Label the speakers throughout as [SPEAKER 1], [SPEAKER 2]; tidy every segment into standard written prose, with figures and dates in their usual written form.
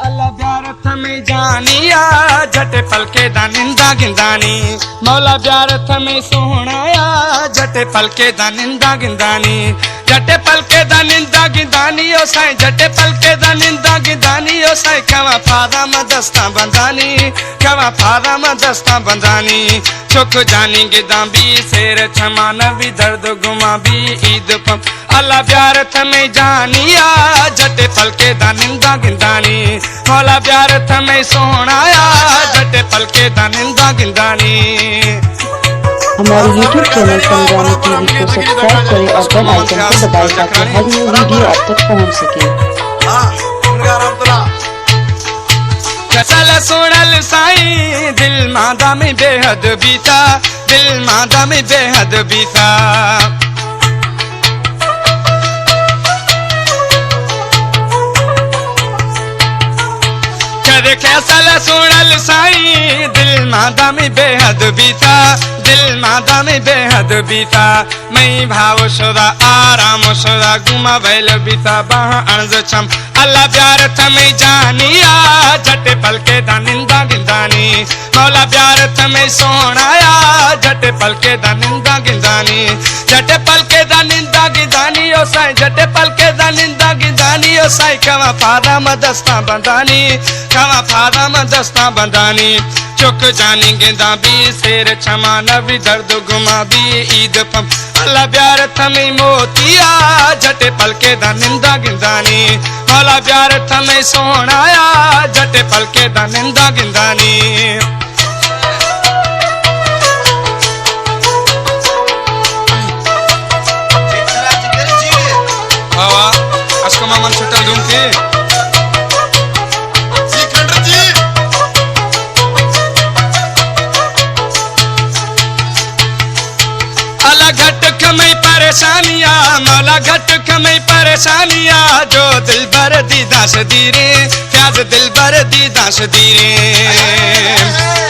[SPEAKER 1] अल्लाह प्यार थमें जानिया झटे पलके दा निंदा गिंदानी मौला प्यार थमें सोहणाया झटे पलके दा निंदा गिंदानी झटे पलके दा निंदा गिंदानी ओ साईं झटे पलके दा निंदा गिंदानी ओ साईं कवा फादा मदस्ता बंदानी कवा फादा मदस्ता बंदानी चुक जानी गिदा भी शेर क्षमा नबी दर्द गुमा भी ईद पम अल्लाह प्यार थमें जानिया झटे पलके दा निंदा गिंदानी मौला प्यार थमें सोहणाया झटे पलके दा निंदा गिंदानी।
[SPEAKER 2] हमारे YouTube चैनल पंजाबी टीवी को सब्सक्राइब करें और बेल आइकन को दबाएं ताकि हर न्यू वीडियो आप तक पहुंच सके।
[SPEAKER 1] चल सुनल साईं दिल मादा में बेहद बीता दिल मादा में बेहद बीता कैसल सुनल साईं दिल मादा में बेहद बीता दिल मादा में बेहद बीता मैं भाव शुदा आराम शुदा गुमा बैल बीता बाह अर्ज छम अल्लाह प्यार थमें जानिया झटे पलके दा निंदा गिंदानी मौला प्यार थमें सोहणाया झटे पलके दा निंदा गिंदानी झटे पलके दा निंदा गिंदानी ओ साईं झटे पलके दा निंदा गिंदानी ओ साईं कवा फादा मदस्ता बंदानी कवा फादा मदस्ता बंदानी चुक जानी गिंदा भी शेर क्षमा नबी दर्द गुमा भी ईद पम अल्लाह प्यार थमें मोतिया झटे पलके दा निंदा गिंदानी मौला प्यार थमें सोहणाया झटे पलके दा निंदा गिंदानी। Asko maman chutal dunki अल्लाह घट कमई परेशानियां मौला घट कमई परेशानियां जो दिल भर दी दास दीरे प्याज दिल भर दी दास दीरे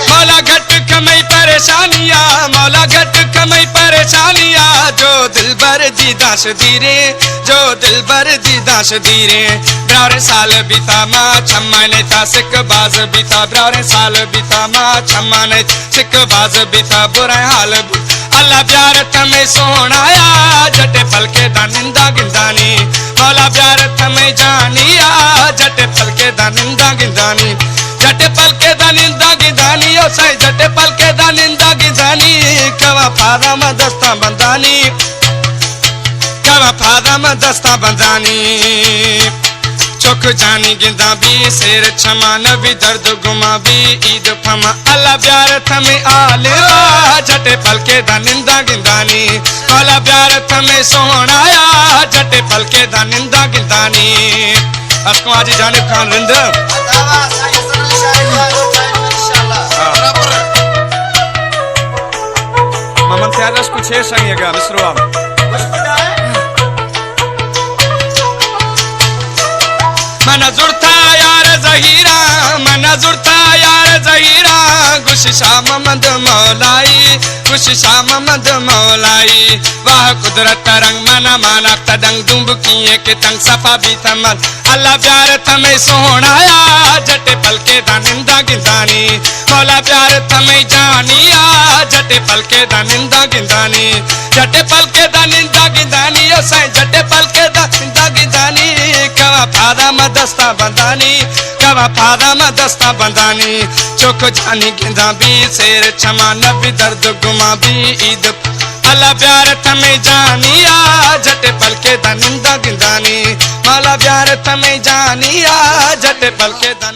[SPEAKER 1] मौला घट कमई परेशानियां मौला घट कमई परेशानियां जो दिल भर दी दास दीरे जो दिल भर दी दास दीरे ब्रारे साल बीता माँ छम्मा ने था सिक बाज बीता ब्रारे साल बीता माँ छम्मा ने सिक बाज बीता बुरा हाल अल्लाह प्यार थमें सोहणाया झटे पलके दा निंदा गिंदानी मौला प्यार थमें जानिया झटे पलके दा निंदा गिंदानी झटे पलके दा निंदा गिंदानी ओ साईं झटे पलके दा निंदा गिंदानी कवा फादा मदस्ता बंदानी कवा फादा मदस्ता बंदानी चुक जानी गिंदा भी शेर क्षमा नबी दर्द गुमा भी ईद फमा अल्लाह प्यार थमें आलिया झटे पलके दा निंदा गिंदानी मौला प्यार थमें सोहणाया झटे पलके दा निंदा गिंदानी। अस्को आज जानिब खान रिंद ममन त्यारस कुछ है संगेगा मिस्रुआ मना जुड़ता यार जहीरा मना जुड़ता यार जहीरा गुशिशा ममद मौलाई गुशिशा ममद मौलाई वाह कुदरत रंग मना माना तडंग दुंब किए के तंग सफा भी थमद अल्लाह प्यार थमें सोहणाया झटे पलके दा निंदा गिंदानी मौला प्यार थमें जानिया झटे पलके दा निंदा गिंदानी झटे पलके दा निंदा गिंदानी ओ साईं झटे पलके दा निंदा गिंदानी कवा फादा मदस्ता बंदानी कवा फादा मदस्ता बंदानी चुक जानी गिंदा भी शेर क्षमा नबी दर्द गुमा भी ईद अल्लाह प्यार थमें जानिया झटे पलके दा निंदा गिंदानी मौला प्यार थमें जानिया झटे पलके दा